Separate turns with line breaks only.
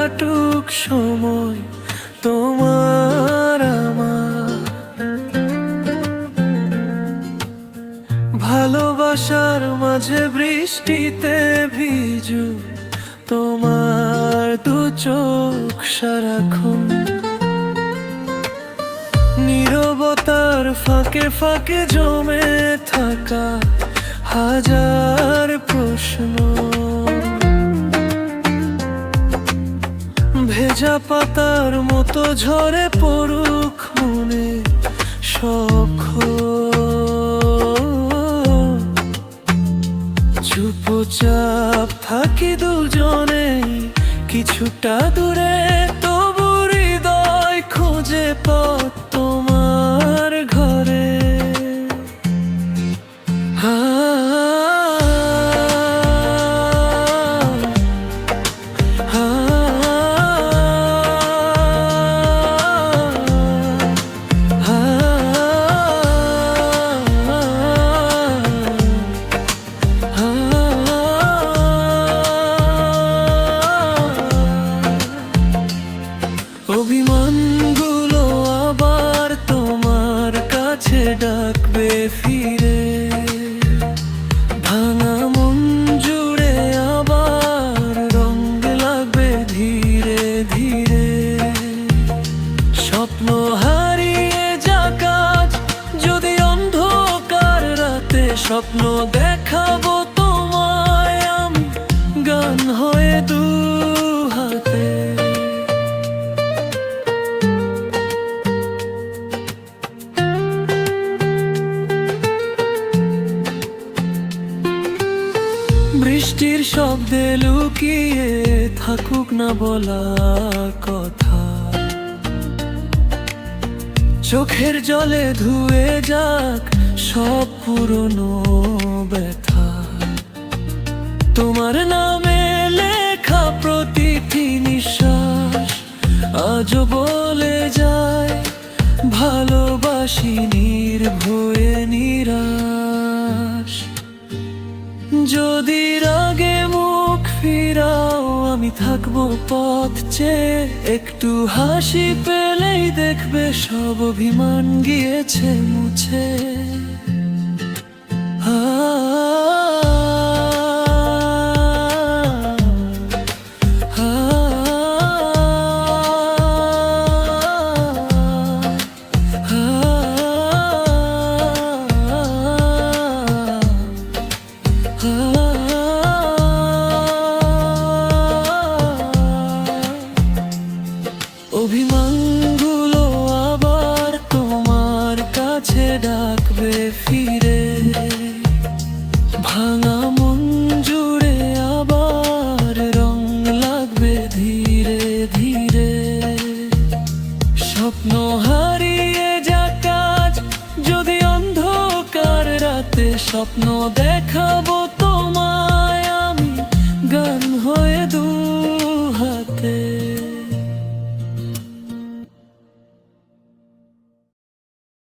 কাটুক সময় তোমার আমার। ভালোবাসার মাঝে বৃষ্টিতে ভিজু তোমার দু চোখ সারাক্ষণ। নীরবতার ফাঁকে ফাঁকে জমে থাকা হাজার প্রশ্ন, ভেজা পাতার মতো ঝরে পড়ুক মনে শখ। চুপচাপ থাকি দুজনেই কিছুটা দূরে, তবু হৃদয় খোঁজে পথ তোমার ঘরে। অভিমানগুলো আবার তোমার কাছে ডাকবে ফিরে, ভাঙা মন জুড়ে আবার রং লাগবে ধীরে ধীরে। স্বপ্ন হারিয়ে যাক যদি অন্ধকার রাতে, স্বপ্ন দেখাবো তোমায় আমি গান হয়ে দু হাতে। বৃষ্টির শব্দে লুকিয়ে থাকুক না বলা কথা, চোখের জলে ধুয়ে যাক সব পুরনো ব্যথা। তোমার নামে লেখা প্রতিটি নিঃশ্বাস আজও বলে যায় ভালোবাসি নির্ভয়ে নিরাশ। যদি রাগে মুখ ফিরাও আমি থাকবো পথ চেয়ে, একটু হাসি পেলেই দেখবে সব অভিমান গিয়েছে মুছে। অভিমানগুলো আবার তোমার কাছে ডাকবে ফিরে, ভাঙা মন জুড়ে আবার রং লাগবে ধীরে ধীরে। স্বপ্ন হারিয়ে যাক যদি অন্ধকার রাতে, স্বপ্ন দেখাবো